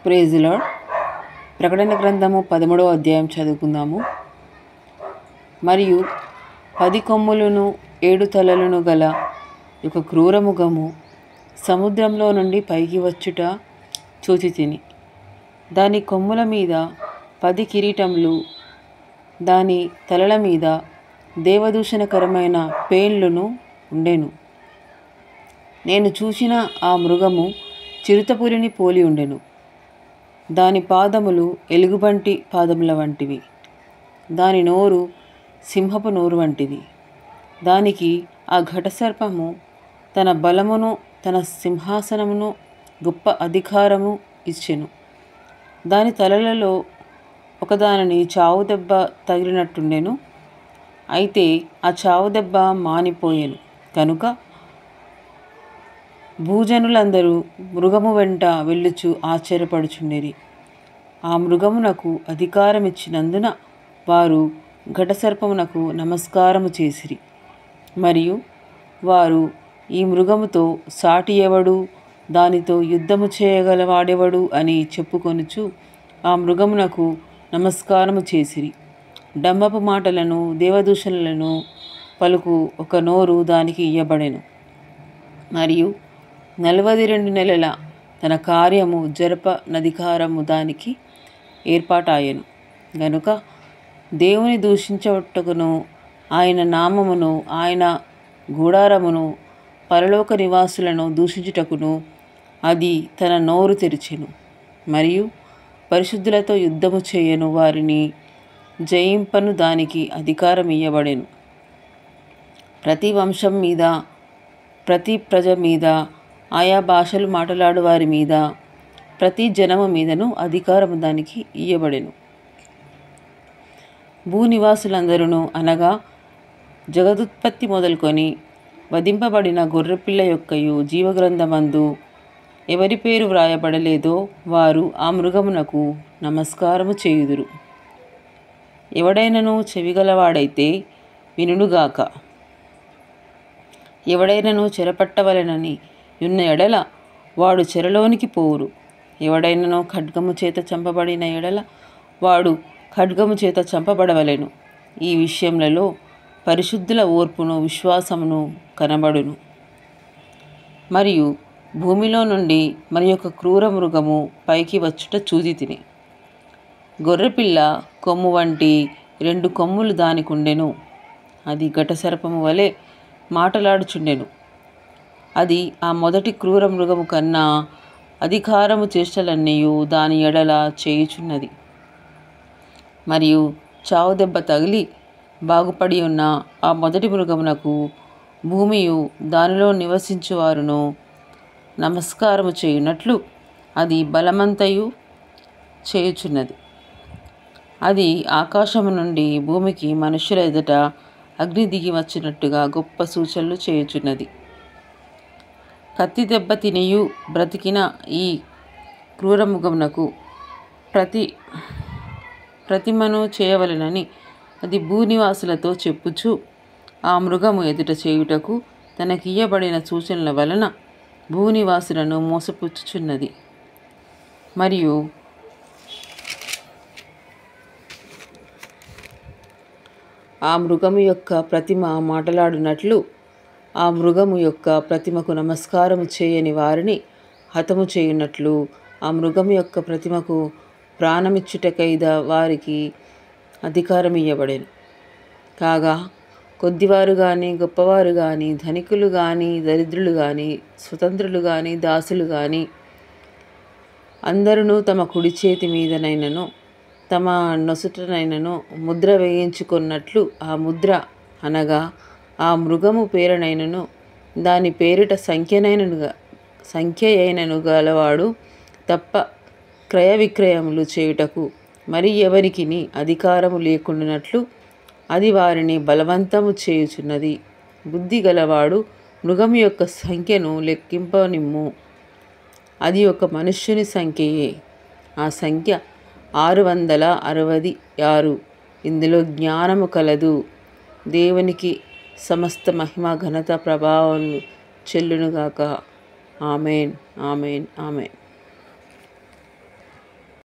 Praise the lord. ప్రకటన గ్రంథము 13వ అధ్యాయం చదువుకుందాము. మరియు 10 కొమ్ములను 7 తలలను గల ఒక క్రూరముఖము సముద్రంలో నుండి పైకి వచ్చుట చూచితిని. దాని కొమ్ముల మీద 10 కిరీటములు, దాని తలల మీద దేవదూషణకరమైన పేన్లును ఉండెను. నేను చూసిన ఆ మృగము చిరుతపులిని పోలి ఉండెను. దాని పాదములు ఎలుగుబంటి పాదముల వంటివి, దాని నోరు సింహపు నోరు వంటిది. దానికి ఆ ఘటసర్పము తన బలమును, తన సింహాసనమును, గొప్ప అధికారము ఇచ్చెను. దాని తలలలో ఒకదానిని చావు దెబ్బ తగిలినట్టుండెను. అయితే ఆ చావు దెబ్బ మానిపోయెను కనుక భూజనులందరూ మృగము వెంట వెళ్ళుచు ఆశ్చర్యపడుచుండిరి. ఆ మృగమునకు అధికారమిచ్చినందున వారు ఘటసర్పమునకు నమస్కారము చేసిరి. మరియు వారు, ఈ మృగముతో సాటి ఎవడు, దానితో యుద్ధము చేయగలవాడెవడు అని చెప్పుకొనుచు ఆ మృగమునకు నమస్కారము చేసిరి. డంబపు మాటలను, దేవదూషణలను పలుకు ఒక నోరు దానికి ఇయ్యబడెను. మరియు 42 నెలల తన కార్యము జరపనధికారము దానికి ఏర్పాటాయెను. గనుక దేవుని దూషించుటకును, ఆయన నామమును, ఆయన గుడారమును, పరలోక నివాసులను దూషించుటకును అది తన నోరు తెరిచెను. మరియు పరిశుద్ధులతో యుద్ధము చేయను వారిని జయింపను దానికి అధికారం ఇయ్యబడెను. ప్రతి వంశం మీద, ప్రతి ప్రజ మీద, ఆయా భాషలు మాట్లాడు వారి మీద, ప్రతి జనము మీదను అధికారము దానికి ఇయ్యబడెను. భూనివాసులందరూ అనగా జగదుత్పత్తి మొదలుకొని వధింపబడిన గొర్రెపిల్ల యొక్కయు జీవగ్రంథమందు ఎవరి పేరు వ్రాయబడలేదో వారు ఆ మృగమునకు నమస్కారము చేయుదురు. ఎవడైనను చెవిగలవాడైతే వినుగాక. ఎవడైనను చెరపట్టవలెనని యున్న ఎడల వాడు చెరలోనికి పోవురు. ఎవడైనను ఖడ్గము చేత చంపబడిన ఎడల వాడు ఖడ్గము చేత చంపబడవలెను. ఈ విషయములలో పరిశుద్ధుల ఓర్పును, విశ్వాసమును కనబడును. మరియు భూమిలో నుండి మరి ఒక క్రూర మృగము పైకి వచ్చుట చూచితిని. గొర్రెపిల్ల కొమ్ము వంటి 2 కొమ్ములు దానికుండెను. అది ఘటసర్పము వలె మాటలాడుచుండెను. అది ఆ మొదటి క్రూర మృగము కన్నా అధికారము చేష్టలన్నీయు దాని ఎడల చేయుచున్నది. మరియు చావు దెబ్బ తగిలి బాగుపడి ఉన్న ఆ మొదటి మృగమునకు భూమియు దానిలో నివసించువారును నమస్కారము చేయునట్లు అది బలమంతయు చేయుచున్నది. అది ఆకాశము నుండి భూమికి మనుష్యుల ఎదుట అగ్ని దిగి వచ్చినట్టుగా గొప్ప సూచనలు చేయుచున్నది. కత్తి దెబ్బ తినియు బ్రతికిన ఈ క్రూరమృగమునకు ప్రతిమను చేయవలెనని అది భూనివాసులతో చెప్పుచు ఆ మృగము ఎదుట చేయుటకు తనకియ్యబడిన సూచనల వలన భూనివాసులను మోసపుచ్చుచున్నది. మరియు ఆ మృగము యొక్క ప్రతిమ మాటలాడునట్లు ఆ మృగము యొక్క ప్రతిమకు నమస్కారము చేయని వారిని హతము చేయునట్లు ఆ మృగము యొక్క ప్రతిమకు ప్రాణమిచ్చుటకైద వారికి అధికారం ఇయ్యబడెను. కాగా కొద్దివారు కానీ, గొప్పవారు కానీ, ధనికులు కానీ, దరిద్రులు కానీ, స్వతంత్రులు కానీ, దాసులు కానీ అందరూ తమ కుడి చేతి మీదనైనను తమ నొసటనైనను ముద్ర వేయించుకొన్నట్లు ఆ ముద్ర అనగా ఆ మృగము పేరునైనను దాని పేరిట సంఖ్యయైనను గలవాడు తప్ప క్రయ విక్రయములు చేయుటకు మరి ఎవరికిని అధికారము లేకుండానట్లు అది వారిని బలవంతము చేయుచున్నది. బుద్ధి గలవాడు మృగము యొక్క సంఖ్యను లెక్కింపనిమ్ము. అది ఒక మనుష్యుని సంఖ్యయే. ఆ సంఖ్య 666. ఇందులో జ్ఞానము కలదు. దేవునికి సమస్త మహిమ, ఘనత, ప్రభావములు చెల్లునుగాక. Amen, amen, amen.